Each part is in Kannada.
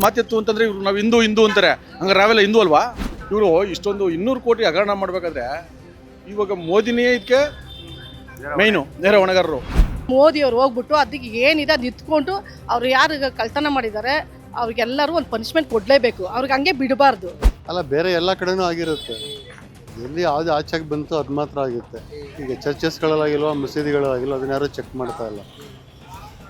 ಮಾತೆತ್ತು ಅಂತಂದ್ರೆ ಇವ್ರು ನಾವು ಹಿಂದೂ ಹಿಂದೂ ಅಂತಾರೆ. ಹಂಗಾರೆ ನಾವೆಲ್ಲ ಹಿಂದೂ ಅಲ್ವಾ? ಇವರು ಇಷ್ಟೊಂದು 200 ಕೋಟಿ ಹಗರಣ ಮಾಡಬೇಕಾದ್ರೆ ಇವಾಗ ಮೋದಿನೇ ಇದಕ್ಕೆ ಮೈನು ನೇರ ಹೊಣೆಗಾರರು. ಮೋದಿಯವ್ರು ಹೋಗ್ಬಿಟ್ಟು ಅದಕ್ಕೆ ಏನಿದೆ ಅದು ನಿಂತ್ಕೊಂಡು ಅವ್ರು ಯಾರು ಕಳ್ತನ ಮಾಡಿದ್ದಾರೆ ಅವ್ರಿಗೆಲ್ಲರೂ ಒಂದು ಪನಿಷ್ಮೆಂಟ್ ಕೊಡಲೇಬೇಕು. ಅವ್ರಿಗೆ ಹಂಗೆ ಬಿಡಬಾರ್ದು. ಅಲ್ಲ, ಬೇರೆ ಎಲ್ಲ ಕಡೆನೂ ಆಗಿರುತ್ತೆ. ಎಲ್ಲಿ ಯಾವ್ದು ಆಚೆಗೆ ಬಂತು ಅದು ಮಾತ್ರ ಆಗುತ್ತೆ. ಈಗ ಚರ್ಚಸ್ಗಳಲ್ಲಾಗಿಲ್ವ, ಮಸೀದಿಗಳಾಗಿಲ್ವ, ಅದನ್ನ ಯಾರು ಚೆಕ್ ಮಾಡ್ತಾ ಇಲ್ಲ.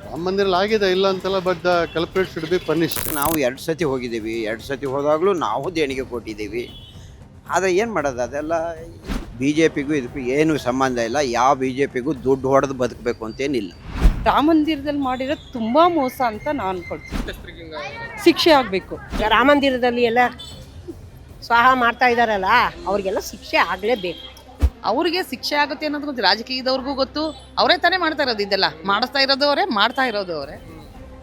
ರಾಮ ಮಂದಿರಲ್ಲಿ ಆಗಿದೆ ಇಲ್ಲ ಅಂತಲ್ಲ, but the culprit should be punished. ನಾವು 2 ಸತಿ ಹೋಗಿದ್ದೀವಿ. 2 ಸತಿ ಹೋದಾಗಲೂ ನಾವು ದೇಣಿಗೆ ಕೊಟ್ಟಿದ್ದೀವಿ. ಆದರೆ ಏನು ಮಾಡೋದು, ಅದೆಲ್ಲ ಬಿ ಜೆ ಪಿಗೂ ಇದಕ್ಕೂ ಏನು ಸಂಬಂಧ ಇಲ್ಲ. ಯಾವ ಬಿ ಜೆ ಪಿಗೂ ದುಡ್ಡು ಹೊಡೆದು ಬದುಕಬೇಕು ಅಂತೇನಿಲ್ಲ. ರಾಮ ಮಂದಿರದಲ್ಲಿ ಮಾಡಿರೋದು ತುಂಬ ಮೋಸ ಅಂತ ನಾನು ಅನ್ಕೊಳ್ತೀನಿ. ಶಿಕ್ಷೆ ಆಗಬೇಕು. ರಾಮ ಮಂದಿರದಲ್ಲಿ ಎಲ್ಲ ಸ್ವಾಹ ಮಾಡ್ತಾ ಇದ್ದಾರಲ್ಲ, ಅವ್ರಿಗೆಲ್ಲ ಶಿಕ್ಷೆ ಆಗಲೇಬೇಕು. ಅವ್ರಿಗೆ ಶಿಕ್ಷೆ ಆಗುತ್ತೆ ಅನ್ನೋದು ಗೊತ್ತು, ರಾಜಕೀಯದವ್ರಿಗೂ ಗೊತ್ತು. ಅವರೇ ತಾನೇ ಮಾಡ್ತಾ ಇರೋದು, ಇದೆಲ್ಲ ಮಾಡಿಸ್ತಾ ಇರೋದು ಅವರೇ, ಮಾಡ್ತಾ ಇರೋದು ಅವರೇ.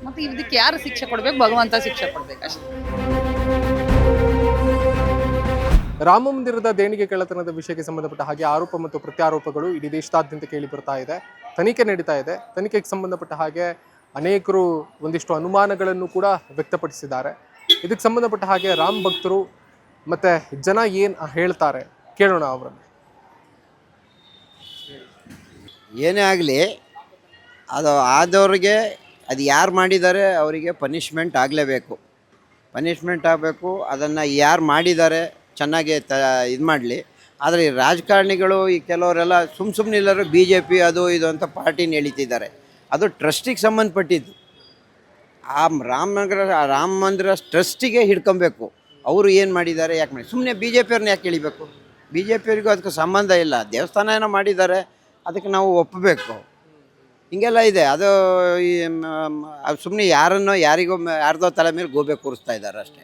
ಮತ್ತು ಇದಕ್ಕೆ ಯಾರು ಶಿಕ್ಷೆ ಕೊಡಬೇಕು? ಭಗವಂತ ಶಿಕ್ಷೆ ಕೊಡಬೇಕು ಅಷ್ಟೇ. ರಾಮ ಮಂದಿರದ ದೇಣಿಗೆ ಕಳ್ಳತನದ ವಿಷಯಕ್ಕೆ ಸಂಬಂಧಪಟ್ಟ ಹಾಗೆ ಆರೋಪ ಮತ್ತು ಪ್ರತ್ಯಾರೋಪಗಳು ಇಡೀ ದೇಶದಾದ್ಯಂತ ಕೇಳಿ ಬರ್ತಾ ಇದೆ. ತನಿಖೆ ನಡೀತಾ ಇದೆ. ತನಿಖೆಗೆ ಸಂಬಂಧಪಟ್ಟ ಹಾಗೆ ಅನೇಕರು ಒಂದಿಷ್ಟು ಅನುಮಾನಗಳನ್ನು ಕೂಡ ವ್ಯಕ್ತಪಡಿಸಿದ್ದಾರೆ. ಇದಕ್ಕೆ ಸಂಬಂಧಪಟ್ಟ ಹಾಗೆ ರಾಮ್ ಭಕ್ತರು ಮತ್ತೆ ಜನ ಏನು ಹೇಳ್ತಾರೆ ಕೇಳೋಣ ಅವರನ್ನು. ಏನೇ ಆಗಲಿ, ಅದು ಆದವ್ರಿಗೆ, ಅದು ಯಾರು ಮಾಡಿದ್ದಾರೆ ಅವರಿಗೆ ಪನಿಷ್ಮೆಂಟ್ ಆಗಲೇಬೇಕು. ಪನಿಷ್ಮೆಂಟ್ ಆಗಬೇಕು. ಅದನ್ನು ಯಾರು ಮಾಡಿದ್ದಾರೆ ಚೆನ್ನಾಗಿ ಇದು ಮಾಡಲಿ. ಆದರೆ ಈ ರಾಜಕಾರಣಿಗಳು, ಈ ಕೆಲವರೆಲ್ಲ ಸುಮ್ಮನೆ ಎಲ್ಲರೂ ಬಿ ಜೆ ಪಿ ಅದು ಇದು ಅಂತ ಪಾರ್ಟಿನ ಎಳಿತಿದ್ದಾರೆ. ಅದು ಟ್ರಸ್ಟಿಗೆ ಸಂಬಂಧಪಟ್ಟಿದ್ದು. ಆ ರಾಮ ಮಂದಿರ ಟ್ರಸ್ಟಿಗೆ ಹಿಡ್ಕೊಬೇಕು. ಅವರು ಏನು ಮಾಡಿದ್ದಾರೆ, ಯಾಕೆ ಮಾಡಿ, ಸುಮ್ಮನೆ ಬಿ ಜೆ ಪಿಯವ್ರನ್ನ ಯಾಕೆ ಎಳಿಬೇಕು? ಬಿ ಜೆ ಪಿಯವ್ರಿಗೂ ಅದಕ್ಕೆ ಸಂಬಂಧ ಇಲ್ಲ. ದೇವಸ್ಥಾನ ಏನೋ ಮಾಡಿದ್ದಾರೆ, ಅದಕ್ಕೆ ನಾವು ಒಪ್ಪಬೇಕು. ಹಿಂಗೆಲ್ಲ ಇದೆ. ಅದು ಸುಮ್ಮನೆ ಯಾರ್ದೋ ತಲೆ ಮೇಲೆ ಗೋಬೆ ಕೂರಿಸ್ತಾ ಇದ್ದಾರೆ ಅಷ್ಟೇ.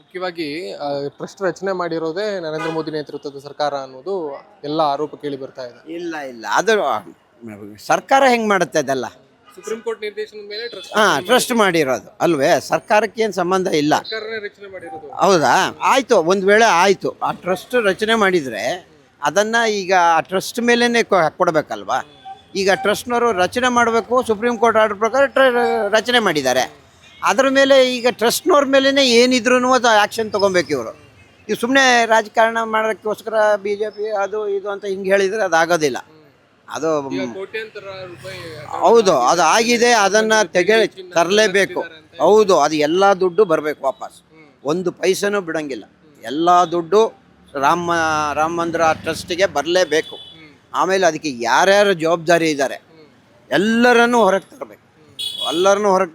ಮುಖ್ಯವಾಗಿ ಟ್ರಸ್ಟ್ ರಚನೆ ಮಾಡಿರೋದೇ ನರೇಂದ್ರ ಮೋದಿ ನೇತೃತ್ವದ ಸರ್ಕಾರ ಅನ್ನೋದು ಎಲ್ಲ ಆರೋಪ ಕೇಳಿ ಬರ್ತಾ ಇದೆ. ಇಲ್ಲ ಅದು ಸರ್ಕಾರ ಹೆಂಗೆ ಮಾಡುತ್ತೆ ಅದೆಲ್ಲ? ಸುಪ್ರೀಂ ಕೋರ್ಟ್ ನಿರ್ದೇಶನದ ಮೇಲೆ ಟ್ರಸ್ಟ್ ಮಾಡಿರೋದು ಅಲ್ವೇ? ಸರ್ಕಾರಕ್ಕೆ ಏನು ಸಂಬಂಧ ಇಲ್ಲ. ರಚನೆ ಮಾಡಿರೋದು. ಹೌದಾ? ಆಯಿತು, ಒಂದು ವೇಳೆ ಆಯಿತು, ಆ ಟ್ರಸ್ಟ್ ರಚನೆ ಮಾಡಿದರೆ ಅದನ್ನು ಈಗ ಆ ಟ್ರಸ್ಟ್ ಮೇಲೇ ಕೊಡಬೇಕಲ್ವಾ? ಈಗ ಟ್ರಸ್ಟ್ನವರು ರಚನೆ ಮಾಡಬೇಕು, ಸುಪ್ರೀಂ ಕೋರ್ಟ್ ಆರ್ಡರ್ ಪ್ರಕಾರ ರಚನೆ ಮಾಡಿದ್ದಾರೆ. ಅದರ ಮೇಲೆ ಈಗ ಟ್ರಸ್ಟ್ನವ್ರ ಮೇಲೇ ಏನಿದ್ರು ಅದು ಆ್ಯಕ್ಷನ್ ತೊಗೊಬೇಕು ಇವರು. ಈಗ ಸುಮ್ಮನೆ ರಾಜಕಾರಣ ಮಾಡೋಕ್ಕೋಸ್ಕರ ಬಿ ಜೆ ಪಿ ಅದು ಇದು ಅಂತ ಹಿಂಗೆ ಹೇಳಿದರೆ ಅದು ಆಗೋದಿಲ್ಲ. ಅದು ಹೌದು, ಅದು ಆಗಿದೆ. ಅದನ್ನು ತರಲೇಬೇಕು. ಹೌದು, ಅದು ಎಲ್ಲ ದುಡ್ಡು ಬರಬೇಕು ವಾಪಸ್. ಒಂದು ಪೈಸನೂ ಬಿಡೋಂಗಿಲ್ಲ. ಎಲ್ಲ ದುಡ್ಡು ರಾಮ ಮಂದಿರ ಟ್ರಸ್ಟಿಗೆ ಬರಲೇಬೇಕು. ಆಮೇಲೆ ಅದಕ್ಕೆ ಯಾರ್ಯಾರು ಜವಾಬ್ದಾರಿ ಇದ್ದಾರೆ ಎಲ್ಲರನ್ನೂ ಹೊರಗೆ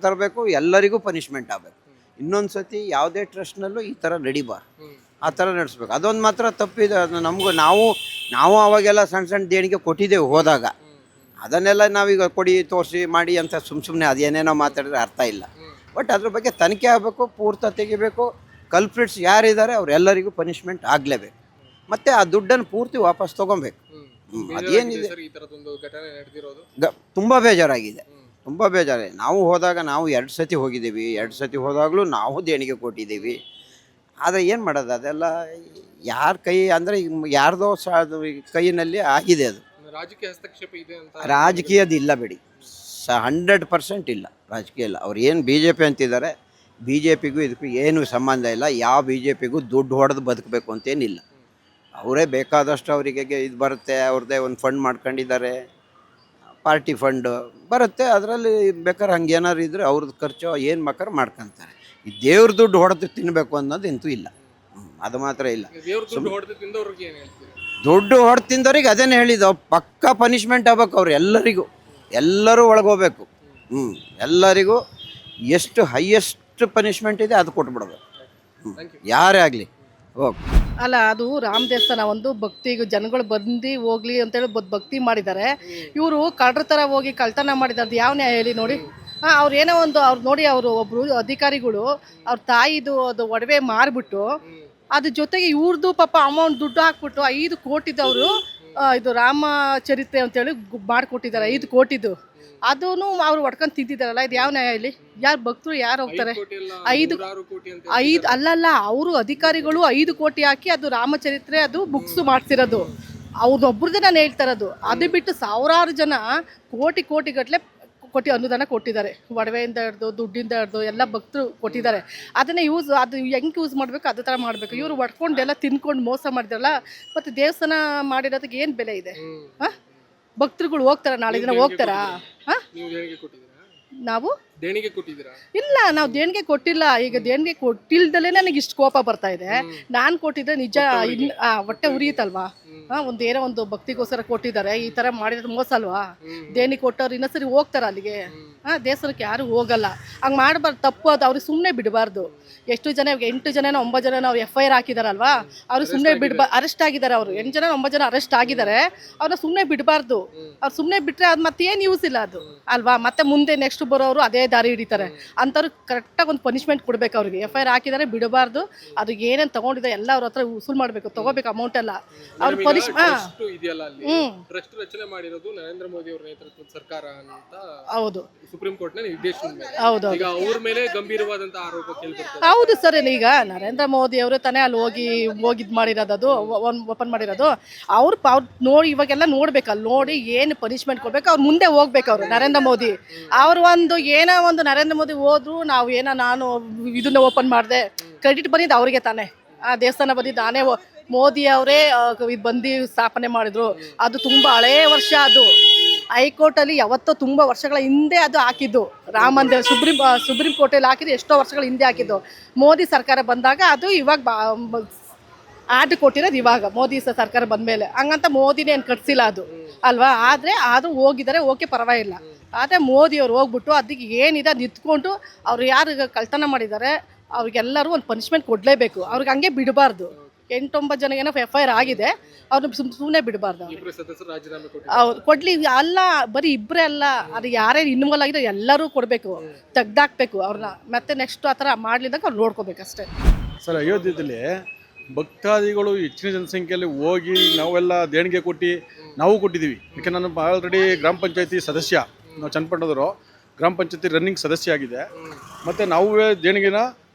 ತರಬೇಕು. ಎಲ್ಲರಿಗೂ ಪನಿಷ್ಮೆಂಟ್ ಆಗಬೇಕು. ಇನ್ನೊಂದು ಸತಿ ಯಾವುದೇ ಟ್ರಸ್ಟ್ನಲ್ಲೂ ಈ ಥರ ನಡಿಬಾರ್ದು. ಆ ಥರ ನಡೆಸ್ಬೇಕು. ಅದೊಂದು ಮಾತ್ರ ತಪ್ಪಿದೆ. ಅದು ನಮಗೂ ನಾವು ಅವಾಗೆಲ್ಲ ಸಣ್ಣ ದೇಣಿಗೆ ಕೊಟ್ಟಿದ್ದೇವೆ ಹೋದಾಗ. ಅದನ್ನೆಲ್ಲ ನಾವೀಗ ಕೊಡಿ ತೋರಿಸಿ ಮಾಡಿ ಅಂತ ಸುಮ್ಮನೆ ಅದೇನೇನೋ ಮಾತಾಡಿದ್ರೆ ಅರ್ಥ ಇಲ್ಲ. ಬಟ್ ಅದ್ರ ಬಗ್ಗೆ ತನಿಖೆ ಆಗಬೇಕು, ಪೂರ್ತಿ ತೆಗಿಬೇಕು. ಕಲ್ಪ್ರಿಟ್ಸ್ ಯಾರಿದ್ದಾರೆ ಅವರೆಲ್ಲರಿಗೂ ಪನಿಷ್ಮೆಂಟ್ ಆಗಲೇಬೇಕು. ಮತ್ತು ಆ ದುಡ್ಡನ್ನು ಪೂರ್ತಿ ವಾಪಸ್ ತೊಗೊಬೇಕು. ಅದೇನಿದೆ, ತುಂಬ ಬೇಜಾರಾಗಿದೆ. ನಾವು ಹೋದಾಗ ನಾವು 2 ಸತಿ ಹೋಗಿದ್ದೀವಿ. 2 ಸತಿ ಹೋದಾಗಲೂ ನಾವು ದೇಣಿಗೆ ಕೊಟ್ಟಿದ್ದೀವಿ. ಆದರೆ ಏನು ಮಾಡೋದು, ಅದೆಲ್ಲ ಯಾರ ಕೈ ಅಂದರೆ ಯಾರ್ದೋ ಕೈಯಲ್ಲಿ ಆಗಿದೆ. ಅದು ರಾಜಕೀಯ ಹಸ್ತಕ್ಷೇಪ ಇದೆ ಅಂತ. ರಾಜಕೀಯದ ಇಲ್ಲ ಬಿಡಿ, 100% ಇಲ್ಲ. ರಾಜಕೀಯ ಇಲ್ಲ. ಅವ್ರು ಏನು ಬಿ ಜೆ ಪಿ ಅಂತಿದ್ದಾರೆ, ಬಿ ಜೆ ಪಿಗೂ ಇದಕ್ಕೂ ಏನು ಸಂಬಂಧ ಇಲ್ಲ. ಯಾವ ಬಿ ಜೆ ಪಿಗೂ ದುಡ್ಡು ಹೊಡೆದು ಬದುಕಬೇಕು ಅಂತೇನಿಲ್ಲ. ಅವರೇ ಬೇಕಾದಷ್ಟು ಅವರಿಗೆ ಇದು ಬರುತ್ತೆ. ಅವ್ರದ್ದೇ ಒಂದು ಫಂಡ್ ಮಾಡ್ಕೊಂಡಿದ್ದಾರೆ, ಪಾರ್ಟಿ ಫಂಡ್ ಬರುತ್ತೆ. ಅದರಲ್ಲಿ ಬೇಕಾದ್ರೆ ಹಂಗೆ ಏನಾರು ಇದ್ದರೆ ಅವ್ರದ್ದು ಖರ್ಚು ಏನು ಬೇಕಾದ್ರೆ ಮಾಡ್ಕೊತಾರೆ. ಈ ದೇವ್ರ ದುಡ್ಡು ಹೊಡೆದು ತಿನ್ನಬೇಕು ಅನ್ನೋದು ಎಂತೂ ಇಲ್ಲ. ಅದು ಮಾತ್ರ ಇಲ್ಲ. ದುಡ್ಡು ಹೊಡೆದು ತಿಂದವ್ರಿಗೆ ಅದೇನು ಹೇಳಿದ್ದು, ಪಕ್ಕಾ ಪನಿಷ್ಮೆಂಟ್ ಆಗ್ಬೇಕು. ಅವ್ರು ಎಲ್ಲರೂ ಒಳಗೋಗ್ಬೇಕು. ಎಲ್ಲರಿಗೂ ಎಷ್ಟು ಹೈಯೆಸ್ಟ್ ಪನಿಷ್ಮೆಂಟ್ ಇದೆ ಅದು ಕೊಟ್ಬಿಡ್ಬೇಕು. ಯಾರೇ ಆಗಲಿ. ಓಕೆ. ಅಲ್ಲ, ಅದು ರಾಮ ದೇವಸ್ಥಾನ ಒಂದು ಭಕ್ತಿ, ಜನಗಳು ಬಂದು ಹೋಗ್ಲಿ ಅಂತೇಳಿ ಭಕ್ತಿ ಮಾಡಿದ್ದಾರೆ. ಇವರು ಕಳ್ಳರ ಥರ ಹೋಗಿ ಕಳ್ತನ ಮಾಡಿದ್ದಾರೆ. ಯಾವ ನ್ಯಾಯ ಹೇಳಿ ನೋಡಿ? ಅವ್ರು ಏನೋ ಒಂದು ಅವ್ರು ನೋಡಿ, ಅವರು ಒಬ್ಬರು ಅಧಿಕಾರಿಗಳು ಅವ್ರ ತಾಯಿದು ಅದು ಒಡವೆ ಮಾರಿಬಿಟ್ಟು ಅದ್ರ ಜೊತೆಗೆ ಇವ್ರದ್ದು ಪಾಪ ಅಮೌಂಟ್ ದುಡ್ಡು ಹಾಕ್ಬಿಟ್ಟು 5 ಕೋಟಿದವರು ಇದು ರಾಮ ಚರಿತ್ರೆ ಅಂತೇಳಿ ಮಾಡಿಕೊಟ್ಟಿದ್ದಾರೆ. 5 ಕೋಟಿದು ಅದೂ ಅವ್ರು ಹೊಡ್ಕೊಂಡು ತಿಂತಿದ್ದಾರಲ್ಲ. ಇದು ಯಾವ ನ್ಯಾಯ ಇಲ್ಲಿ? ಯಾರು ಭಕ್ತರು ಯಾರು ಹೋಗ್ತಾರೆ? 5 ಅಲ್ಲಲ್ಲ, ಅವರು ಅಧಿಕಾರಿಗಳು 5 ಕೋಟಿ ಹಾಕಿ ಅದು ರಾಮಚರಿತ್ರೆ ಅದು ಬುಕ್ಸ್ ಮಾಡ್ತಿರೋದು ಅವ್ರನ್ನೊಬ್ರದ್ದೇ ನಾನು ಹೇಳ್ತಾ ಇರೋದು. ಅದು ಬಿಟ್ಟು ಸಾವಿರಾರು ಜನ ಕೋಟಿಗಟ್ಟಲೆ ಕೋಟಿ ಅನುದಾನ ಕೊಟ್ಟಿದ್ದಾರೆ. ಒಡವೆಯಿಂದ ಹಿಡ್ದು ದುಡ್ಡಿಂದ ಹಿಡ್ದು ಎಲ್ಲ ಭಕ್ತರು ಕೊಟ್ಟಿದ್ದಾರೆ. ಅದನ್ನೇ ಅದು ಹೆಂಗೆ ಯೂಸ್ ಮಾಡಬೇಕು ಅದೇ ಥರ ಮಾಡಬೇಕು. ಇವರು ಒಡ್ಕೊಂಡೆಲ್ಲ ತಿನ್ಕೊಂಡು ಮೋಸ ಮಾಡಿದ್ರಲ್ಲ, ಮತ್ತು ದೇವಸ್ಥಾನ ಮಾಡಿರೋದಕ್ಕೆ ಏನು ಬೆಲೆ ಇದೆ? ಹಾಂ, ಭಕ್ತರುಗಳು ಹೋಗ್ತಾರ, ನಾಳೆ ದಿನ ಹೋಗ್ತಾರಾ? ಹಾಂ, ನೀವು ದೇಣಿಗೆ ಕೊಟ್ಟಿದ್ದೀರಾ? ನಾವು ದೇಣಿಗೆ ಕೊಟ್ಟಿದ್ದೀರಾ? ಇಲ್ಲ, ನಾವು ದೇಣಿಗೆ ಕೊಟ್ಟಿಲ್ಲ. ಈಗ ದೇಣಿಗೆ ಕೊಟ್ಟಿಲ್ದಲೇ ನನಗೆ ಇಷ್ಟು ಕೋಪ ಬರ್ತಾ ಇದೆ. ನಾನು ಕೊಟ್ಟಿದ್ರೆ ನಿಜ ಹೊಟ್ಟೆ ಉರಿಯುತ್ತಲ್ವಾ? ಏನೋ ಒಂದು ಭಕ್ತಿಗೋಸ್ಕರ ಕೊಟ್ಟಿದ್ದಾರೆ, ಈ ಥರ ಮಾಡಿದ್ರೆ ಮೋಸ ಅಲ್ವಾ? ದೇಣಿಗೆ ಕೊಟ್ಟವ್ರು ಇನ್ನೊಂದ್ಸರಿ ಹೋಗ್ತಾರ ಅಲ್ಲಿಗೆ? ದೇವಸ್ಥಾನಕ್ಕೆ ಯಾರು ಹೋಗಲ್ಲ. ಹಂಗೆ ಮಾಡಬಾರ್ದು, ತಪ್ಪು. ಅದು ಅವ್ರಿಗೆ ಸುಮ್ಮನೆ ಬಿಡಬಾರ್ದು. ಎಷ್ಟು ಜನ, 8 ಜನ 9 ಜನ ನಾವು FIR ಹಾಕಿದಾರಲ್ವಾ, ಅವ್ರು ಸುಮ್ಮನೆ ಅರೆಸ್ಟ್ ಆಗಿದ್ದಾರೆ. ಅವರು 8 ಜನ 9 ಜನ ಅರೆಸ್ಟ್ ಆಗಿದ್ದಾರೆ. ಅವ್ರನ್ನ ಸುಮ್ಮನೆ ಬಿಡಬಾರ್ದು. ಅವ್ರು ಸುಮ್ಮನೆ ಬಿಟ್ಟರೆ ಅದು ಮತ್ತೇನು ಯೂಸ್ ಇಲ್ಲ ಅದು ಅಲ್ವಾ? ಮತ್ತೆ ಮುಂದೆ ನೆಕ್ಸ್ಟ್ ಬರೋರು ಅದೇ ದಾರಿ ಹಿಡಿತಾರೆ. ಅಂಥವ್ರು ಕರೆಕ್ಟಾಗಿ ಒಂದು ಪನಿಷ್ಮೆಂಟ್ ಕೊಡ್ಬೇಕು ಅವ್ರಿಗೆ. FIR ಹಾಕಿದ್ದಾರೆ, ಬಿಡಬಾರ್ದು. ಅದು ಏನೇನು ತೊಗೊಂಡಿದೆ ಎಲ್ಲ ಅವ್ರ ಹತ್ರ ವಸೂಲು ಮಾಡಬೇಕು, ತೊಗೋಬೇಕು ಅಮೌಂಟ್ ಎಲ್ಲ. ಅವ್ರ ಇದೆಯಲ್ಲ ಅಲ್ಲಿ ಟ್ರಸ್ಟ್ ರಚನೆ ಮಾಡಿರೋದು ನರೇಂದ್ರ ಮೋದಿ ಅವರ ನೇತೃತ್ವದ ಸರ್ಕಾರ ಅಂತ ಹೌದು, ಸುಪ್ರೀಂ ಕೋರ್ಟ್ ನ ನಿರ್ದೇಶನ ಮೇಲೆ. ಹೌದು, ಈಗ ಅವ್ರ ಮೇಲೆ ಗಂಭೀರವಾದಂತಹ ಆರೋಪ ಕೇಳಿಬರ್ತದೆ. ಹೌದು ಸರ್. ಈಗ ನರೇಂದ್ರ ಮೋದಿ ಅವರೇ ತಾನೇ ಅಲ್ಲಿ ಹೋಗಿದ್ ಮಾಡಿರೋದು, ಅದು ಓಪನ್ ಮಾಡಿರೋದು. ಅವ್ರು ನೋಡಿ ಇವಾಗೆಲ್ಲ ನೋಡ್ಬೇಕು, ಅಲ್ಲಿ ನೋಡಿ ಏನು ಪನಿಷ್ಮೆಂಟ್ ಕೊಡ್ಬೇಕು. ಅವ್ರು ಮುಂದೆ ಹೋಗ್ಬೇಕು. ಅವರು ನರೇಂದ್ರ ಮೋದಿ ಅವರು ಏನೋ ಒಂದು ನರೇಂದ್ರ ಮೋದಿ ಹೋದ್ರು, ನಾನು ಇದನ್ನ ಓಪನ್ ಮಾಡಿದೆ, ಕ್ರೆಡಿಟ್ ಬಂದಿದ್ದು ಅವ್ರಿಗೆ ತಾನೇ. ಆ ದೇವಸ್ಥಾನ ಬಂದಿದ್ದು ನಾನೇ, ಮೋದಿ ಅವರೇ ಬಂದು ಸ್ಥಾಪನೆ ಮಾಡಿದ್ರು. ಅದು ತುಂಬ ಹಳೆಯ ವರ್ಷ. ಅದು ಹೈಕೋರ್ಟಲ್ಲಿ ಯಾವತ್ತೋ ತುಂಬ ವರ್ಷಗಳ ಹಿಂದೆ ಅದು ಹಾಕಿದ್ದು. ರಾಮ ಮಂದಿರ ಸುಪ್ರೀಂ ಕೋರ್ಟಲ್ಲಿ ಹಾಕಿದ್ದು ಎಷ್ಟೋ ವರ್ಷಗಳ ಹಿಂದೆ ಹಾಕಿದ್ದು. ಮೋದಿ ಸರ್ಕಾರ ಬಂದಾಗ ಅದು ಇವಾಗ ಆರ್ಡರ್ ಕೊಟ್ಟಿರೋದು ಇವಾಗ ಮೋದಿ ಸರ್ಕಾರ ಬಂದ ಮೇಲೆ. ಹಂಗಂತ ಮೋದಿನೇ ಏನು ಕಟ್ಸಿಲ್ಲ ಅದು ಅಲ್ವಾ? ಆದರೆ ಅದು ಹೋಗಿದ್ದಾರೆ, ಓಕೆ, ಪರವಾಗಿಲ್ಲ. ಆದರೆ ಮೋದಿಯವ್ರು ಹೋಗ್ಬಿಟ್ಟು ಅದಕ್ಕೆ ಏನಿದೆ ನಿಂತ್ಕೊಂಡು ಅವ್ರು ಯಾರು ಕಳ್ತನ ಮಾಡಿದ್ದಾರೆ ಅವ್ರಿಗೆಲ್ಲರೂ ಒಂದು ಪನಿಷ್ಮೆಂಟ್ ಕೊಡಲೇಬೇಕು. ಅವ್ರಿಗೆ ಹಂಗೆ ಬಿಡಬಾರ್ದು. 8-9 ಜನ ಏನೋ FIR ಆಗಿದೆ, ಅವ್ರನ್ನ ಸುಮ್ಮನೆ ಬಿಡಬಾರ್ದು. ಅವ್ರು ಕೊಡ್ಲಿ ಅಲ್ಲ, ಬರೀ ಇಬ್ಬರೇ ಅಲ್ಲ, ಅದು ಯಾರ್ಯಾರು ಇನ್ವಾಲ್ವ್ ಆಗಿರೋ ಎಲ್ಲರೂ ಕೊಡಬೇಕು, ತೆಗ್ದಾಕ್ಬೇಕು ಅವ್ರನ್ನ. ಮತ್ತೆ ನೆಕ್ಸ್ಟ್ ಆ ಥರ ಮಾಡಲಿದ್ದಾಗ ಅವ್ರು ನೋಡ್ಕೋಬೇಕಷ್ಟೇ. ಸರ್, ಅಯೋಧ್ಯೆಯಲ್ಲಿ ಭಕ್ತಾದಿಗಳು ಹೆಚ್ಚಿನ ಜನಸಂಖ್ಯೆಯಲ್ಲಿ ಹೋಗಿ ನಾವೆಲ್ಲ ದೇಣಿಗೆ ಕೊಟ್ಟು ನಾವು ಕೊಟ್ಟಿದ್ದೀವಿ. ಯಾಕೆ ನಾನು ಆಲ್ರೆಡಿ ಗ್ರಾಮ ಪಂಚಾಯತಿ ಸದಸ್ಯ, ನಾವು ಚನ್ನಪಟ್ಟಣದವರು ಗ್ರಾಮ ಪಂಚಾಯತಿ ರನ್ನಿಂಗ್ ಸದಸ್ಯ ಆಗಿದೆ. ಮತ್ತು ನಾವು ದೇಣಿಗೆನ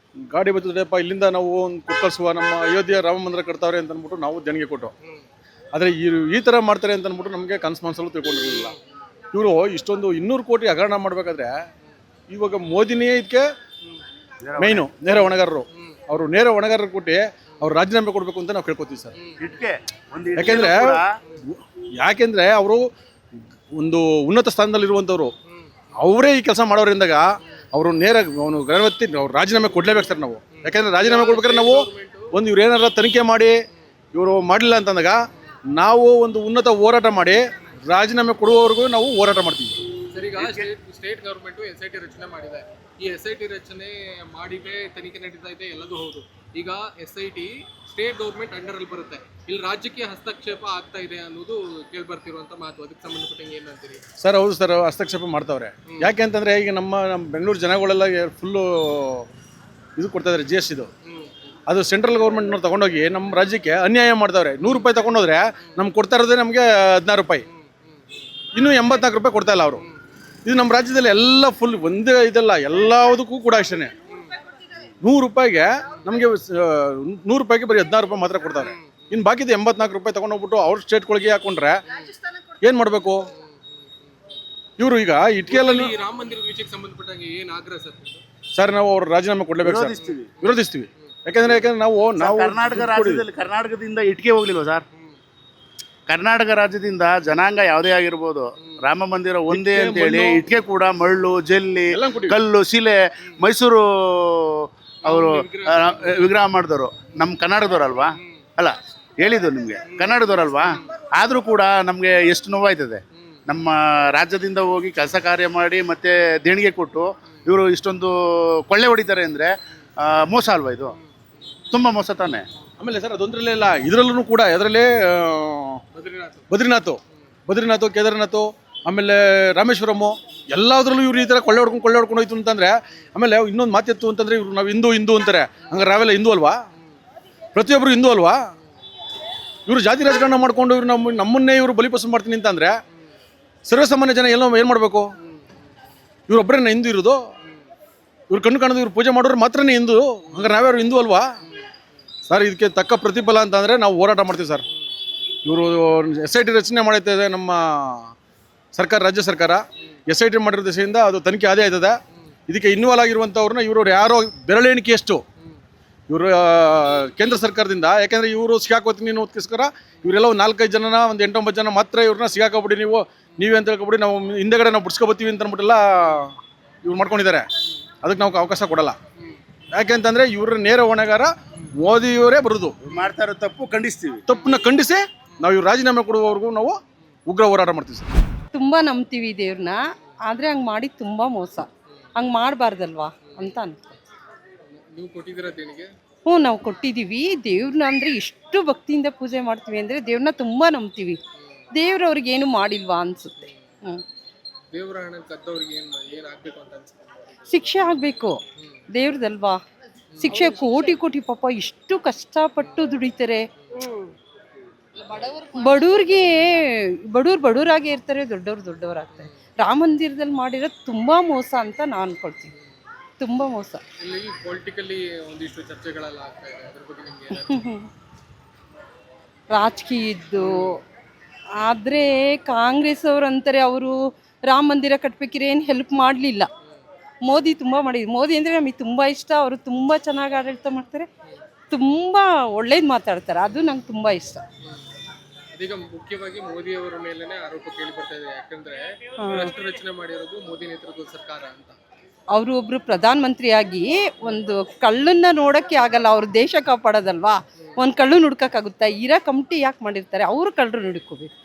ಗಾಡಿ ಬರ್ತದೆಪ್ಪ ಇಲ್ಲಿಂದ ನಾವು ಒಂದು ಕೊಟ್ಟು ನಮ್ಮ ಅಯೋಧ್ಯೆ ರಾಮ ಮಂದಿರ ಕಟ್ತಾವ್ರೆ ಅಂತ ಅಂದ್ಬಿಟ್ಟು ನಾವು ದೇಣಿಗೆ ಕೊಟ್ಟು. ಆದರೆ ಈ ಥರ ಮಾಡ್ತಾರೆ ಅಂತ ಅಂದ್ಬಿಟ್ಟು ನಮಗೆ ಕನ್ಸು ತಿಳ್ಕೊಂಡಿರಲಿಲ್ಲ. ಇವರು ಇಷ್ಟೊಂದು 200 ಕೋಟಿ ಹಗರಣ ಮಾಡಬೇಕಾದ್ರೆ ಇವಾಗ ಮೋದಿನೇ ಇದಕ್ಕೆ ಮೈನು ನೇರ ಹೊಣೆಗಾರರು. ಅವರು ನೇರ ಹೊಣೆಗಾರರು ಕೊಟ್ಟು ಅವ್ರು ರಾಜೀನಾಮೆ ಕೊಡಬೇಕು ಅಂತ ನಾವು ಕೇಳ್ಕೊತೀವಿ ಸರ್. ಯಾಕೆಂದರೆ ಅವರು ಒಂದು ಉನ್ನತ ಸ್ಥಾನದಲ್ಲಿರುವಂಥವ್ರು, ಅವರೇ ಈ ಕೆಲಸ ಮಾಡೋದ್ರಿಂದಾಗ ಅವರು ನೇರ ಗಣಪತಿ ಅವ್ರು ರಾಜೀನಾಮೆ ಕೊಡಲೇಬೇಕು ಸರ್ ನಾವು. ಯಾಕೆಂದರೆ ರಾಜೀನಾಮೆ ಕೊಡ್ಬೇಕಾದ್ರೆ ನಾವು ಒಂದು ಇವ್ರು ಏನಾರ ತನಿಖೆ ಮಾಡಿ ಇವರು ಮಾಡಲಿಲ್ಲ ಅಂತಂದಾಗ ನಾವು ಒಂದು ಉನ್ನತ ಹೋರಾಟ ಮಾಡಿ ರಾಜೀನಾಮೆ ಕೊಡುವವರೆಗೂ ನಾವು ಹೋರಾಟ ಮಾಡ್ತೀವಿ. ಸರ್, ಈಗ ಸ್ಟೇಟ್ ಗವರ್ಮೆಂಟ್ SIT ರಚನೆ ಮಾಡಿದೆ. ಈ SIT ರಚನೆ ಮಾಡಿದೆ, ತನಿಖೆ ನಡೀತಾ ಇದೆ, ಎಲ್ಲದೂ ಹೌದು. ಈಗ SIT ಸ್ಟೇಟ್ ಗವರ್ಮೆಂಟ್ ಅಂಡರ್ ಅಲ್ಲಿ ಬರುತ್ತೆ, ಇಲ್ಲಿ ರಾಜ್ಯಕ್ಕೆ ಹಸ್ತಕ್ಷೇಪ ಆಗ್ತಾ ಇದೆ ಅನ್ನೋದು ಕೇಳ್ಬರ್ತಿರುವಂತ ಮಾತು. ಅದಕ್ಕೆ ಸಂಬಂಧಪಟ್ಟಂಗೆ ಏನು ಅಂತೀರಿ? ಸರ್, ಹೌದು ಸರ್, ಹಸ್ತಕ್ಷೇಪ ಮಾಡ್ತಾವ್ರೆ. ಯಾಕೆ ಅಂತಂದರೆ ಈಗ ನಮ್ಮ ಬೆಂಗಳೂರು ಜನಗಳೆಲ್ಲ ಫುಲ್ಲು ಇದು ಕೊಡ್ತಾ ಇದ್ದಾರೆ, GST ಇದು. ಅದು ಸೆಂಟ್ರಲ್ ಗೌರ್ಮೆಂಟ್ನವ್ರು ತೊಗೊಂಡೋಗಿ ನಮ್ಮ ರಾಜ್ಯಕ್ಕೆ ಅನ್ಯಾಯ ಮಾಡ್ತಾವ್ರೆ. 100 ರೂಪಾಯಿ ತೊಗೊಂಡೋದ್ರೆ ನಮ್ಗೆ ಕೊಡ್ತಾ ಇರೋದೇ ನಮಗೆ 16 ರೂಪಾಯಿ, ಇನ್ನೂ 84 ರೂಪಾಯಿ ಕೊಡ್ತಾ ಇಲ್ಲ ಅವರು. ಇದು ನಮ್ಮ ರಾಜ್ಯದಲ್ಲಿ ಎಲ್ಲ ಫುಲ್ ಒಂದೇ ಇದೆಲ್ಲ, ಎಲ್ಲದಕ್ಕೂ ಕೂಡ ಅಷ್ಟೇ. 100 ರೂಪಾಯಿಗೆ ನಮಗೆ 100 ರೂಪಾಯಿಗೆ ಬರೀ 16 ರೂಪಾಯಿ ಮಾತ್ರ ಕೊಡ್ತಾರೆ. ಇನ್ನು ಬಾಕಿದು 84 ರೂಪಾಯಿ ತೊಗೊಂಡೋಗ್ಬಿಟ್ಟು ಅವ್ರ ಸ್ಟೇಟ್ಗಳಿಗೆ ಹಾಕೊಂಡ್ರೆ ಏನು ಮಾಡಬೇಕು ಇವರು? ಈಗ ಇಟ್ಕೆಲ್ಲ ರಾಮ ಮಂದಿರದ ವಿಷಯಕ್ಕೆ ಸಂಬಂಧಪಟ್ಟಂಗೆ ಏನು ಆಗ್ರಹ ಸರ್? ಸರ್, ನಾವು ಅವ್ರ ರಾಜೀನಾಮೆ ಕೊಡಲೇಬೇಕು ಸರ್, ವಿರೋಧಿಸ್ತೀವಿ. ಯಾಕೆಂದ್ರೆ ನಾವು ಕರ್ನಾಟಕದಿಂದ ಇಟ್ಕೆ ಹೋಗ್ಲಿಲ್ವ ಸರ್? ಕರ್ನಾಟಕ ರಾಜ್ಯದಿಂದ ಜನಾಂಗ ಯಾವುದೇ ಆಗಿರ್ಬೋದು, ರಾಮ ಮಂದಿರ ಒಂದೇ ಅಂತ ಹೇಳಿ ಇಟ್ಕೆ ಕೂಡ ಮಳ್ಳು, ಜಲ್ಲಿ, ಕಲ್ಲು, ಶಿಲೆ, ಮೈಸೂರು ಅವರು ವಿಗ್ರಹ ಮಾಡಿದವರು ನಮ್ಮ ಕರ್ನಾಟಕದವ್ರಲ್ವಾ? ಅಲ್ಲ, ಹೇಳಿದ್ದು ನಿಮಗೆ ಕರ್ನಾಟಕದವ್ರಲ್ವಾ? ಆದರೂ ಕೂಡ ನಮಗೆ ಎಷ್ಟು ನೋವಾಯ್ತದೆ. ನಮ್ಮ ರಾಜ್ಯದಿಂದ ಹೋಗಿ ಕೆಲಸ ಕಾರ್ಯ ಮಾಡಿ ಮತ್ತೆ ದೇಣಿಗೆ ಕೊಟ್ಟು ಇವರು ಇಷ್ಟೊಂದು ಕೊಳ್ಳೆ ಹೊಡಿತಾರೆ ಅಂದರೆ ಮೋಸ ಅಲ್ವಾ? ಇದು ತುಂಬ ಮೋಸ ತಾನೆ. ಆಮೇಲೆ ಸರ್, ಅದೊಂದರಲ್ಲೇ ಇಲ್ಲ, ಇದರಲ್ಲೂ ಕೂಡ ಅದರಲ್ಲೇ ಬದ್ರಿನಾಥ್, ಕೇದಾರನಾಥ್, ಆಮೇಲೆ ರಾಮೇಶ್ವರಮ್ಮು, ಎಲ್ಲದರಲ್ಲೂ ಇವ್ರು ಈ ಥರ ಕೊಳ್ಳೆ ಹೊಡ್ಕೊಂಡು ಹೋಯ್ತು ಅಂತಂದರೆ. ಆಮೇಲೆ ಇನ್ನೊಂದು ಮಾತಿತ್ತು ಅಂತಂದರೆ, ಇವ್ರು ನಾವು ಹಿಂದೂ ಅಂತಾರೆ. ಹಂಗಾರೆ ನಾವೆಲ್ಲ ಹಿಂದೂ ಅಲ್ವಾ? ಪ್ರತಿಯೊಬ್ಬರು ಹಿಂದೂ ಅಲ್ವಾ? ಇವರು ಜಾತಿ ರಾಜಕಾರಣ ಮಾಡ್ಕೊಂಡು ಇವ್ರು ನಮ್ಮನ್ನೇ ಇವರು ಬಲಿಪಶು ಮಾಡ್ತೀನಿ ಅಂತಂದರೆ ಸರ್ವಸಾಮಾನ್ಯ ಜನ ಎಲ್ಲ ಏನು ಮಾಡಬೇಕು? ಇವರೊಬ್ಬರೇ ಹಿಂದೂ ಇರೋದು? ಇವ್ರು ಕಣ್ಣು ಕಾಣೋದು ಇವ್ರು ಪೂಜೆ ಮಾಡೋರು ಮಾತ್ರನೇ ಹಿಂದೂ? ಹಂಗಾರೆ ನಾವ್ಯಾರು ಹಿಂದೂ ಅಲ್ವಾ ಸರ್? ಇದಕ್ಕೆ ತಕ್ಕ ಪ್ರತಿಫಲ ಅಂತಂದರೆ ನಾವು ಹೋರಾಟ ಮಾಡ್ತೀವಿ ಸರ್. ಇವರು SIT ರಚನೆ ಮಾಡೈತೆ ನಮ್ಮ ಸರ್ಕಾರ, ರಾಜ್ಯ ಸರ್ಕಾರ. SIT ಮಾಡಿರೋ ದಿಸೆಯಿಂದ ಅದು ತನಿಖೆ ಆದೇ ಆಯ್ತದೆ. ಇದಕ್ಕೆ ಇನ್ವಾಲ್ವ್ ಆಗಿರುವಂಥವ್ರನ್ನ ಇವರು ಯಾರೋ ಬೆರಳೆಣಿಕೆಯಷ್ಟು ಇವರು ಕೇಂದ್ರ ಸರ್ಕಾರದಿಂದ, ಯಾಕೆಂದರೆ ಇವರು ಸಿಗಾಕೋತೀನಿ ಅನ್ನೋದಕ್ಕೋಸ್ಕರ ಇವರೆಲ್ಲ ಒಂದು 4-5 ಜನನ ಒಂದು 8-9 ಜನ ಮಾತ್ರ ಇವ್ರನ್ನ ಸಿಗಾಕೊಬಿಡಿ ನೀವೇ ಅಂತ ಹೇಳ್ಕೊಬಿಡಿ, ನಾವು ಹಿಂದೆಗಡೆ ನಾವು ಬಿಡ್ಸ್ಕೊಬತ್ತೀವಿ ಅಂತ ಅಂದ್ಬಿಟ್ಟೆಲ್ಲ ಇವ್ರು ಮಾಡ್ಕೊಂಡಿದ್ದಾರೆ. ಅದಕ್ಕೆ ನಾವು ಅವಕಾಶ ಕೊಡಲ್ಲ. ಯಾಕೆಂತಂದರೆ ಇವ್ರ ನೇರ ಹೊಣೆಗಾರ ಮೋದಿಯವರೇ ಬರೋದು. ಮಾಡ್ತಾ ಇರೋ ತಪ್ಪು ಖಂಡಿಸ್ತೀವಿ. ತಪ್ಪನ್ನ ಖಂಡಿಸಿ ನಾವು ಇವ್ರು ರಾಜೀನಾಮೆ ಕೊಡುವವರೆಗೂ ನಾವು ಉಗ್ರ ಹೋರಾಟ ಮಾಡ್ತೀವಿ ಸರ್. ತುಂಬ ನಂಬ್ತೀವಿ ದೇವ್ರನ್ನ, ಆದರೆ ಹಂಗೆ ಮಾಡಿ ತುಂಬ ಮೋಸ. ಹಂಗೆ ಮಾಡಬಾರ್ದಲ್ವಾ ಅಂತ ಅನ್ಕೊ. ನೀವು ಕೊಟ್ಟಿದ್ದೀರಾ ದೇಣಿಗೆ? ಹ್ಞೂ, ನಾವು ಕೊಟ್ಟಿದ್ದೀವಿ. ದೇವ್ರನ್ನ ಅಂದರೆ ಎಷ್ಟು ಭಕ್ತಿಯಿಂದ ಪೂಜೆ ಮಾಡ್ತೀವಿ ಅಂದರೆ ದೇವ್ರನ್ನ ತುಂಬ ನಂಬ್ತೀವಿ. ದೇವ್ರು ಅವ್ರಿಗೇನು ಮಾಡಿಲ್ವಾ ಅನಿಸುತ್ತೆ. ದೇವರ ಹಣ ಕದ್ದವ್ರಿಗೆ ಏನು ಆಗಬೇಕು ಅಂತ ಅನ್ಸುತ್ತೆ? ಶಿಕ್ಷೆ ಆಗಬೇಕು, ದೇವ್ರದಲ್ವಾ. ಶಿಕ್ಷೆ ಕೋಟಿ ಕೋಟಿ ಪಾಪ ಎಷ್ಟು ಕಷ್ಟಪಟ್ಟು ದುಡಿತಾರೆ. ಬಡವ್ರಿಗೆ ಬಡವರಾಗೇ ಇರ್ತಾರೆ, ದೊಡ್ಡವರಾಗ್ತಾರೆ. ರಾಮ ಮಂದಿರದಲ್ಲಿ ಮಾಡಿರೋದು ತುಂಬ ಮೋಸ ಅಂತ ನಾನು ಅನ್ಕೊಳ್ತೀನಿ. ತುಂಬ ಮೋಸ. ಇಲ್ಲಿ ಪೊಲಿಟಿಕಲಿ ಒಂದಿಷ್ಟು ಚರ್ಚೆಗಳೆಲ್ಲ ಆಗ್ತಾ ಇದೆ, ಅದ್ರ ಬಗ್ಗೆ ನಿಮಗೆ ರಾಜಕೀಯದ್ದು ಆದರೆ ಕಾಂಗ್ರೆಸ್ ಅವರು ಅಂತಾರೆ ಅವರು ರಾಮ ಮಂದಿರ ಕಟ್ಬೇಕಿದ್ರೆ ಏನು ಹೆಲ್ಪ್ ಮಾಡಲಿಲ್ಲ. ಮೋದಿ ತುಂಬ ಮಾಡಿದ್ರು. ಮೋದಿ ಅಂದರೆ ನಮಗೆ ತುಂಬ ಇಷ್ಟ. ಅವರು ತುಂಬ ಚೆನ್ನಾಗಿ ಆಡಳಿತ ಮಾಡ್ತಾರೆ, ತುಂಬ ಒಳ್ಳೇದು ಮಾತಾಡ್ತಾರೆ. ಅದು ನಂಗೆ ತುಂಬ ಇಷ್ಟ. ಅದೀಗ ಮುಖ್ಯವಾಗಿ ಮೋದಿ ಅವರ ಮೇಲೆನೆ ಆರೋಪ ಕೇಳಿ ಬರ್ತಾ ಇದೆ. ಯಾಕಂದ್ರೆ ರಾಷ್ಟ್ರ ರಚನೆ ಮಾಡಿರೋದು ಮೋದಿ ನೇತೃತ್ವದ ಸರ್ಕಾರ ಅಂತ. ಅವರು ಒಬ್ರು ಪ್ರಧಾನ ಮಂತ್ರಿಯಾಗಿ ಒಂದು ಕಳ್ಳನ್ನ ನೋಡೋಕ್ಕೆ ಆಗಲ್ಲ, ಅವ್ರ ದೇಶ ಕಾಪಾಡೋದಲ್ವಾ. ಒಂದು ಕಳ್ಳು ನುಡ್ಕೋಕ್ಕಾಗುತ್ತಾ? ಇರೋ ಕಮಿಟಿ ಯಾಕೆ ಮಾಡಿರ್ತಾರೆ? ಅವರು ಕಳ್ಳರು ನುಡುಕೋಬೇಕು.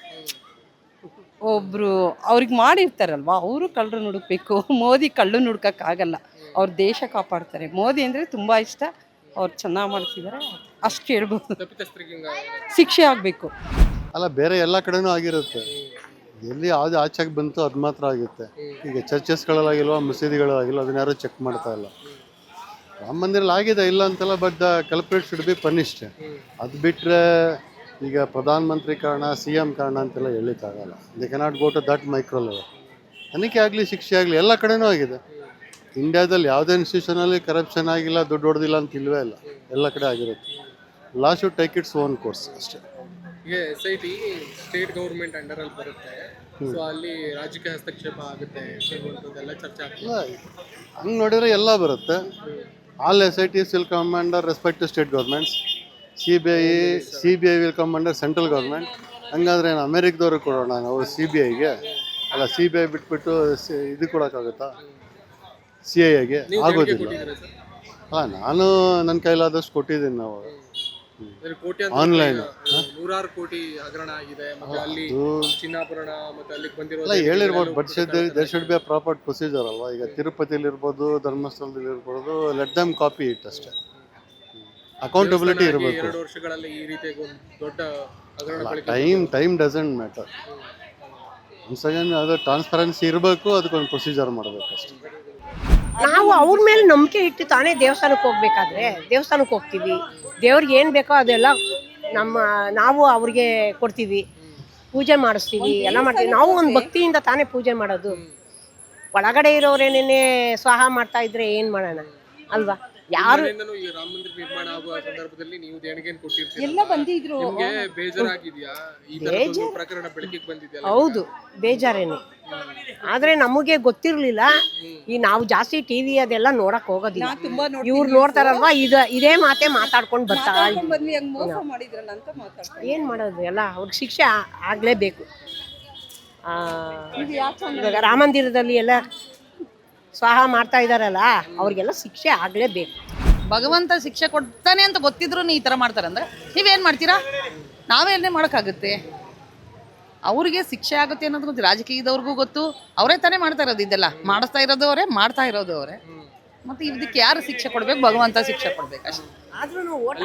ಒಬ್ರು ಅವ್ರಿಗೆ ಮಾಡಿರ್ತಾರಲ್ವಾ, ಅವರು ಕಳ್ಳರು ನುಡುಕಬೇಕು. ಮೋದಿ ಕಳ್ಳು ನುಡ್ಕೋಕ್ಕಾಗಲ್ಲ, ಅವ್ರ ದೇಶ ಕಾಪಾಡ್ತಾರೆ. ಮೋದಿ ಅಂದರೆ ತುಂಬ ಇಷ್ಟ, ಅವ್ರು ಚೆನ್ನಾಗಿ ಮಾಡ್ತಿದ್ದಾರೆ, ಅಷ್ಟು ಹೇಳ್ಬೋದು. ಶಿಕ್ಷೆ ಆಗಬೇಕು. ಅಲ್ಲ, ಬೇರೆ ಎಲ್ಲ ಕಡೆನೂ ಆಗಿರುತ್ತೆ. ಎಲ್ಲಿ ಯಾವ್ದು ಆಚೆಗೆ ಬಂತು ಅದು ಮಾತ್ರ ಆಗುತ್ತೆ. ಈಗ ಚರ್ಚಸ್ಗಳಲ್ಲಾಗಿಲ್ವ, ಮಸೀದಿಗಳಾಗಿಲ್ವ, ಅದನ್ನ ಯಾರು ಚೆಕ್ ಮಾಡ್ತಾ ಇಲ್ಲ. ರಾಮ ಮಂದಿರಲ್ಲಿ ಆಗಿದೆ ಇಲ್ಲ ಅಂತಲ್ಲ, but the culprit should be punished. ಅದು ಬಿಟ್ಟರೆ ಈಗ ಪ್ರಧಾನ ಮಂತ್ರಿ ಕಾರಣ, CM ಕಾರಣ ಅಂತೆಲ್ಲ ಹೇಳಲಿಕ್ಕಾಗಲ್ಲ. They cannot go to that micro level. ತನಿಖೆ ಆಗಲಿ, ಶಿಕ್ಷೆ ಆಗಲಿ, ಎಲ್ಲ ಕಡೆನೂ ಆಗಿದೆ. ಇಂಡಿಯಾದಲ್ಲಿ ಯಾವುದೇ ಇನ್ಸ್ಟಿಟ್ಯೂಷನಲ್ಲಿ ಕರಪ್ಷನ್ ಆಗಿಲ್ಲ, ದುಡ್ಡು ಹೊಡೆದಿಲ್ಲ ಅಂತ ಇಲ್ವೇ ಇಲ್ಲ, ಎಲ್ಲ ಕಡೆ ಆಗಿರುತ್ತೆ. Law should take its own course ಅಷ್ಟೇ. ಈಗ SIT ಸ್ಟೇಟ್ ಗೌರ್ಮೆಂಟ್ ಅಂಡರ್ ಅಲ್ಲಿ ಬರುತ್ತೆ, ಸೊ ಅಲ್ಲಿ ರಾಜಕೀಯ ಹಸ್ತಕ್ಷೇಪ ಆಗುತ್ತೆ ಎಲ್ಲ ಚರ್ಚೆ ಆಗ್ತದೆ. ಹಂಗೆ ನೋಡಿದ್ರೆ ಎಲ್ಲ ಬರುತ್ತೆ. All SITs will come under respect to state governments. CBI will come under central government. ಹಂಗಾದ್ರೆ ಏನು ಅಮೇರಿಕದವ್ರಿಗೆ ಕೊಡೋಣ ನಾವು CBIಗೆ? ಅಲ್ಲ, CBI ಬಿಟ್ಬಿಟ್ಟು ಇದು ಕೊಡೋಕ್ಕಾಗುತ್ತಾ CIAಗೆ? ಆಗೋದಿಲ್ಲ. ಅಲ್ಲ, ನಾನು ನನ್ನ ಕೈಲಾದಷ್ಟು ಕೊಟ್ಟಿದ್ದೀನಿ. ನಾವು ಆನ್ಲೈನ್ ನೂರಾರು ಕೋಟಿ ಹಗರಣ ಆಗಿದೆ, ಮತ್ತೆ ಅಲ್ಲಿ ಚಿನ್ನಾಭರಣ ಮತ್ತೆ ಅಲ್ಲಿಗೆ ಬಂದಿರೋ ಎಲ್ಲ ಹೇಳಿರ್ಬೋದು. But there should be a proper procedure ಅಲ್ವಾ. ಈಗ ತಿರುಪತಿಲಿ ಇರ್ಬೋದು, ಧರ್ಮಸ್ಥಳದಲ್ಲಿ ಇರ್ಬೋದು, ಲೆಟ್ ದಮ್ ಕಾಪಿ ಇಟ್ ಅಷ್ಟೇ. ಅಕೌಂಟಬಿಲಿಟಿ ಇರಬೇಕು. 2 ವರ್ಷಗಳಲ್ಲಿ ಈ ರೀತಿ ದೊಡ್ಡ time doesn't matter. Once again ಅದು ಟ್ರಾನ್ಸ್ಪರೆನ್ಸಿ ಇರಬೇಕು, ಅದಕ್ಕೊಂದು ಪ್ರೊಸೀಜರ್ ಮಾಡಬೇಕು ಅಷ್ಟೇ. ನಾವು ಅವ್ರ ಮೇಲೆ ನಂಬಿಕೆ ಇಟ್ಟು ತಾನೇ ದೇವಸ್ಥಾನಕ್ಕೆ ಹೋಗ್ಬೇಕಾದ್ರೆ ದೇವಸ್ಥಾನಕ್ಕೆ ಹೋಗ್ತೀವಿ. ದೇವ್ರಿಗೆ ಏನು ಬೇಕೋ ಅದೆಲ್ಲ ನಾವು ಅವ್ರಿಗೆ ಕೊಡ್ತೀವಿ, ಪೂಜೆ ಮಾಡಿಸ್ತೀವಿ, ಎಲ್ಲ ಮಾಡ್ತೀವಿ. ನಾವು ಒಂದು ಭಕ್ತಿಯಿಂದ ತಾನೇ ಪೂಜೆ ಮಾಡೋದು. ಒಳಗಡೆ ಇರೋರೇನೇನೆ ಸ್ವಾಹ ಮಾಡ್ತಾ ಇದ್ರೆ ಏನು ಮಾಡೋಣ ಅಲ್ವಾ? ಯಾರು ಈ ರಾಮ ಮಂದಿರ ನಿರ್ಮಾಣ ಆಗುವ ಸಂದರ್ಭದಲ್ಲಿ ನೀವು ದೇಣಿಗೆಯನ್ನು ಕೊಟ್ಟಿರ್ತೀರಿ, ಎಲ್ಲ ಬಂದಿದ್ರು. ನಿಮಗೆ ಬೇಜಾರಾಗಿದೆಯಾ? ಈ ತರ ಪ್ರಕರಣ ಬೆಳಕಿಗೆ ಬಂದಿದೆಯಲ್ಲ? ಹೌದು, ಬೇಜಾರೇನೆ. ಆದ್ರೆ ನಮಗೆ ಗೊತ್ತಿರ್ಲಿಲ್ಲ. ಈ ನಾವು ಜಾಸ್ತಿ TV ಅದೆಲ್ಲ ನೋಡಕ್ ಹೋಗೋದಿಲ್ಲ. ಇವ್ರು ನೋಡ್ತಾರಲ್ವಾ, ಇದೇ ಮಾತೆ ಮಾತಾಡ್ಕೊಂಡು ಬರ್ತಾ ಏನ್ ಮಾಡೋದು? ಎಲ್ಲ ಅವ್ರಿಗೆ ಶಿಕ್ಷೆ ಆಗ್ಲೇಬೇಕು. ಇವಾಗ ರಾಮ ಮಂದಿರದಲ್ಲಿ ಎಲ್ಲ ಸ್ವಾಹ ಮಾಡ್ತಾ ಇದಾರಲ್ಲ, ಅವ್ರಿಗೆಲ್ಲ ಶಿಕ್ಷೆ ಆಗ್ಲೇಬೇಕು. ಭಗವಂತ ಶಿಕ್ಷೆ ಕೊಡ್ತಾನೆ ಅಂತ ಗೊತ್ತಿದ್ರು ಈ ಥರ ಮಾಡ್ತಾರಂದ್ರೆ ನೀವೇನು ಮಾಡ್ತೀರಾ? ನಾವೇನೇ ಮಾಡೋಕ್ಕಾಗುತ್ತೆ? ಅವ್ರಿಗೆ ಶಿಕ್ಷೆ ಆಗುತ್ತೆ ಅನ್ನೋದು ಗೊತ್ತು, ರಾಜಕೀಯದವ್ರಿಗೂ ಗೊತ್ತು. ಅವರೇ ತಾನೇ ಮಾಡ್ತಾ ಇರೋದು ಇದೆಲ್ಲ. ಮಾಡಿಸ್ತಾ ಇರೋದು ಅವರೇ, ಮಾಡ್ತಾ ಇರೋದು ಅವರೇ. ಮತ್ತೆ ಇದಕ್ಕೆ ಯಾರು ಶಿಕ್ಷೆ ಕೊಡ್ಬೇಕು? ಭಗವಂತ ಶಿಕ್ಷೆ ಕೊಡ್ಬೇಕು ಅಷ್ಟೇ.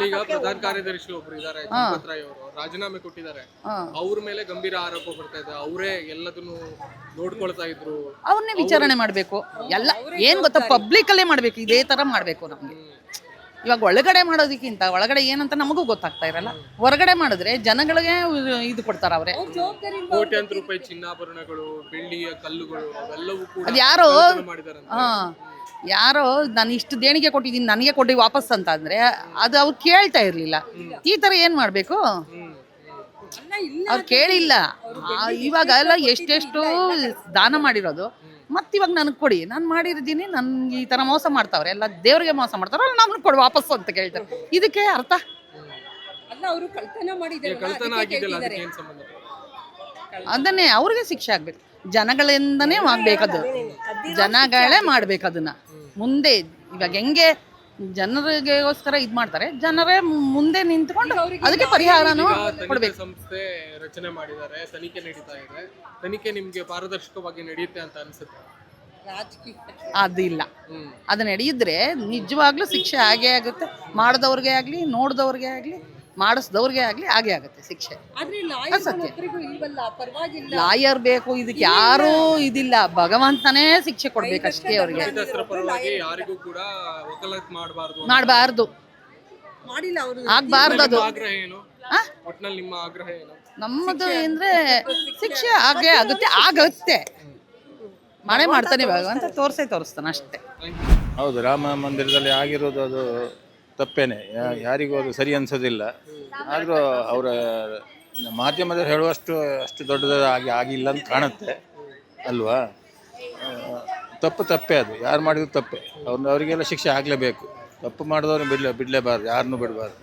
ಈಗ ಪ್ರಧಾನ ಕಾರ್ಯದರ್ಶಿ ಒಬ್ರು ಇದಾರೆ, ರಾಯ್ ಅವರು ರಾಜೀನಾಮೆ ಕೊಟ್ಟಿದ್ದಾರೆ. ಅವ್ರ ಮೇಲೆ ಗಂಭೀರ ಆರೋಪ ಬರ್ತಾ ಇದೆ. ಅವರೇ ಎಲ್ಲದನ್ನು ನೋಡ್ಕೊಳ್ತಾ ಇದ್ರು. ಅವ್ರನ್ನೇ ವಿಚಾರಣೆ ಮಾಡಬೇಕು. ಎಲ್ಲ ಏನ್ ಗೊತ್ತಾ, ಪಬ್ಲಿಕ್ ಅಲ್ಲೇ ಮಾಡ್ಬೇಕು. ಇದೇ ತರ ಮಾಡ್ಬೇಕು. ನಮ್ಗೆ ಇವಾಗ ಒಳಗಡೆ ಮಾಡೋದಕ್ಕಿಂತ ಒಳಗಡೆ ಏನಂತ ನಮಗೂ ಗೊತ್ತಾಗ್ತಾ ಇರಲ್ಲ. ಹೊರಗಡೆ ಮಾಡಿದ್ರೆ ಜನಗಳಿಗೆ ಇದು ಕೊಡ್ತಾರ ಅವ್ರೆ. ಕೋಟ್ಯಾಂತರ ರೂಪಾಯಿ ಚಿನ್ನಾಭರಣಗಳು, ಬೆಳ್ಳಿಯ ಕಲ್ಲುಗಳು ಅವೆಲ್ಲವೂ ಕೂಡ ಅದು ಯಾರೋ ಮಾಡಿದಾರೆ. ಯಾರೋ ನಾನು ಇಷ್ಟು ದೇಣಿಗೆ ಕೊಟ್ಟಿದ್ದೀನಿ, ನನಗೆ ಕೊಟ್ಟು ವಾಪಸ್ ಅಂತ ಅಂದ್ರೆ ಅದು ಅವ್ರು ಕೇಳ್ತಾ ಇರ್ಲಿಲ್ಲ. ಈ ತರ ಏನ್ ಮಾಡ್ಬೇಕು? ಅವ್ರು ಕೇಳಿಲ್ಲ. ಇವಾಗ ಎಲ್ಲ ಎಷ್ಟೆಷ್ಟು ದಾನ ಮಾಡಿರೋದು ಮತ್ತೆ ಇವಾಗ ನನಗೆ ಕೊಡಿ, ನಾನು ಮಾಡಿರ್ತೀನಿ, ನನ್ಗೆ ಈ ಥರ ಮೋಸ ಮಾಡ್ತಾವ್ರೆ, ಎಲ್ಲ ದೇವ್ರಿಗೆ ಮೋಸ ಮಾಡ್ತಾವ್ರೆ, ನಮ್ಗೆ ಕೊಡು ವಾಪಸ್ಸು ಅಂತ ಕೇಳ್ತಾರೆ. ಇದಕ್ಕೆ ಅರ್ಥ ಅಲ್ಲ, ಅವರು ಕಳ್ತನ ಮಾಡಿದ್ದಾರೆ, ಕಳ್ತನ ಆಗಿದೆಯಲ್ಲ ಅದಕ್ಕೆ ಏನ್ ಸಂಬಂಧ? ಅದನ್ನೇ ಅವ್ರಿಗೆ ಶಿಕ್ಷೆ ಆಗ್ಬೇಕು. ಜನಗಳಿಂದನೇ ಆಗ್ಬೇಕದು, ಜನಗಳೇ ಮಾಡ್ಬೇಕು ಅದನ್ನ. ಮುಂದೆ ಇವಾಗ ಹೆಂಗೆ ಜನರಿಗೋಸ್ಕರ ಇದು ಮಾಡ್ತಾರೆ, ಜನರೇ ಮುಂದೆ ನಿಂತ್ಕೊಂಡು ಅದಕ್ಕೆ ಪರಿಹಾರನೂ ಕೊಡ್ಬೇಕು. ಸಂಸ್ಥೆ ರಚನೆ ಮಾಡಿದ್ದಾರೆ, ತನಿಖೆ ನಡೀತಾ ಇದೆ. ತನಿಖೆ ನಿಮ್ಗೆ ಪಾರದರ್ಶಕವಾಗಿ ನಡೆಯುತ್ತೆ ಅಂತ ಅನ್ಸುತ್ತೆ? ಅದಿಲ್ಲ, ಅದು ನಡೆಯಿದ್ರೆ ನಿಜವಾಗ್ಲೂ ಶಿಕ್ಷೆ ಆಗೇ ಆಗುತ್ತೆ. ಮಾಡಿದವ್ರಿಗೆ ಆಗಲಿ, ನೋಡಿದವ್ರಿಗೆ ಆಗಲಿ, ಮಾಡಿಸ್ದವ್ರಿಗೆ ಆಗಲಿ ಹಾಗೆ ಆಗುತ್ತೆ ಶಿಕ್ಷೆ. ಲಾಯರ್ ಬೇಕು ಇದಕ್ಕೆ, ಯಾರೂ ಇದಿಲ್ಲ, ಭಗವಂತನೇ ಶಿಕ್ಷೆ ಕೊಡ್ಬೇಕಷ್ಟೇ ಅವ್ರಿಗೆ. ಯಾರಿಗೂ ಕೂಡ ವಕಾಲತ್ ಮಾಡಬಾರ್ದು, ಆಗ್ಬಾರ್ದು ಅದು. ಆಗ್ರಹ ಏನು? ಒಟ್ನಲ್ಲಿ ನಿಮ್ಮ ಆಗ್ರಹ ಏನು? ನಮ್ಮದು ಅಂದ್ರೆ ಶಿಕ್ಷೆ ಹಾಗೆ ಆಗತ್ತೆ. ಮಳೆ ಮಾಡ್ತಾನೆ ಭಗವಂತ, ತೋರಿಸ್ತಾನೆ ಅಷ್ಟೇ. ಹೌದು, ರಾಮ ಮಂದಿರದಲ್ಲಿ ಆಗಿರೋದು ಅದು ತಪ್ಪೇನೆ, ಯಾರಿಗೂ ಅದು ಸರಿ ಅನ್ಸೋದಿಲ್ಲ. ಆದರೂ ಅವರ ಮಾಧ್ಯಮದಲ್ಲಿ ಹೇಳುವಷ್ಟು ಅಷ್ಟು ದೊಡ್ಡದಾಗಿ ಆಗಿಲ್ಲ ಅಂತ ಕಾಣುತ್ತೆ ಅಲ್ವಾ? ತಪ್ಪೇ ಅದು, ಯಾರು ಮಾಡಿದ್ರು ತಪ್ಪೆ. ಅವರಿಗೆಲ್ಲ ಶಿಕ್ಷೆ ಆಗಲೇಬೇಕು. ತಪ್ಪು ಮಾಡಿದವ್ರನ್ನ ಬಿಡಲೇಬಾರ್ದು, ಯಾರನ್ನೂ ಬಿಡಬಾರ್ದು,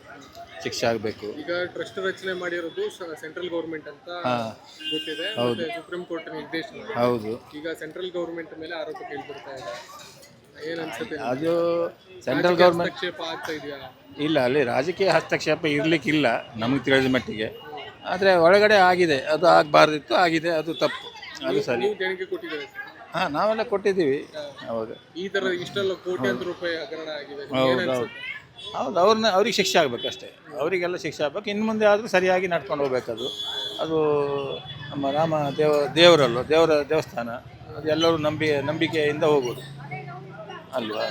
ಶಿಕ್ಷೆ ಆಗಬೇಕು. ಈಗ ಟ್ರಸ್ಟ್ ರಚನೆ ಮಾಡಿರೋದು ಸೆಂಟ್ರಲ್ ಗೌರ್ಮೆಂಟ್ ಅಂತ ಗೊತ್ತಿದೆ, ಸುಪ್ರೀಂ ಕೋರ್ಟ್ ನಿರ್ದೇಶನ. ಹೌದು, ಈಗ ಸೆಂಟ್ರಲ್ ಗೌರ್ಮೆಂಟ್ ಮೇಲೆ ಆರೋಪ ಕೇಳಿಬರ್ತಾ ಇದೆ. ಏನ್ ಅನ್ಸುತ್ತೆ? ಅದು ಸೆಂಟ್ರಲ್ ಗೌರ್ಮೆಂಟ್ ಹಸ್ತಕ್ಷೇಪ ಆಗ್ತಾ ಇದೆಯಾ? ಇಲ್ಲ, ಅಲ್ಲಿ ರಾಜಕೀಯ ಹಸ್ತಕ್ಷೇಪ ಇರಲಿಕ್ಕಿಲ್ಲ ನಮಗೆ ತಿಳಿದ ಮಟ್ಟಿಗೆ. ಆದರೆ ಒಳಗಡೆ ಆಗಿದೆ, ಅದು ಆಗಬಾರ್ದಿತ್ತು, ಆಗಿದೆ, ಅದು ತಪ್ಪು, ಅದು ಸರಿ. ನೀವು ದೇಣಿಗೆ ಕೊಟ್ಟಿದ್ದೀರಿ? ನಾವೆಲ್ಲ ಕೊಟ್ಟಿದ್ದೀವಿ. ಹೌದು, ಈ ತರ ಇಷ್ಟೆಲ್ಲ ಕೋಟ್ಯಾಂತರ ರೂಪಾಯಿ ಹಗರಣ ಆಗಿದೆ. ಹೌದು, ಅವ್ರಿಗೆ ಶಿಕ್ಷೆ ಆಗಬೇಕು ಅಷ್ಟೇ. ಅವರಿಗೆಲ್ಲ ಶಿಕ್ಷೆ ಆಗಬೇಕು. ಇನ್ನು ಮುಂದೆ ಆದರೂ ಸರಿಯಾಗಿ ನಡ್ಕೊಂಡು ಹೋಗ್ಬೇಕದು. ಅದು ನಮ್ಮ ರಾಮ ದೇವರಲ್ವ, ದೇವರ ದೇವಸ್ಥಾನ, ಅದು ಎಲ್ಲರೂ ನಂಬಿಕೆಯಿಂದ ಹೋಗೋದು ಅಲ್ವಾ?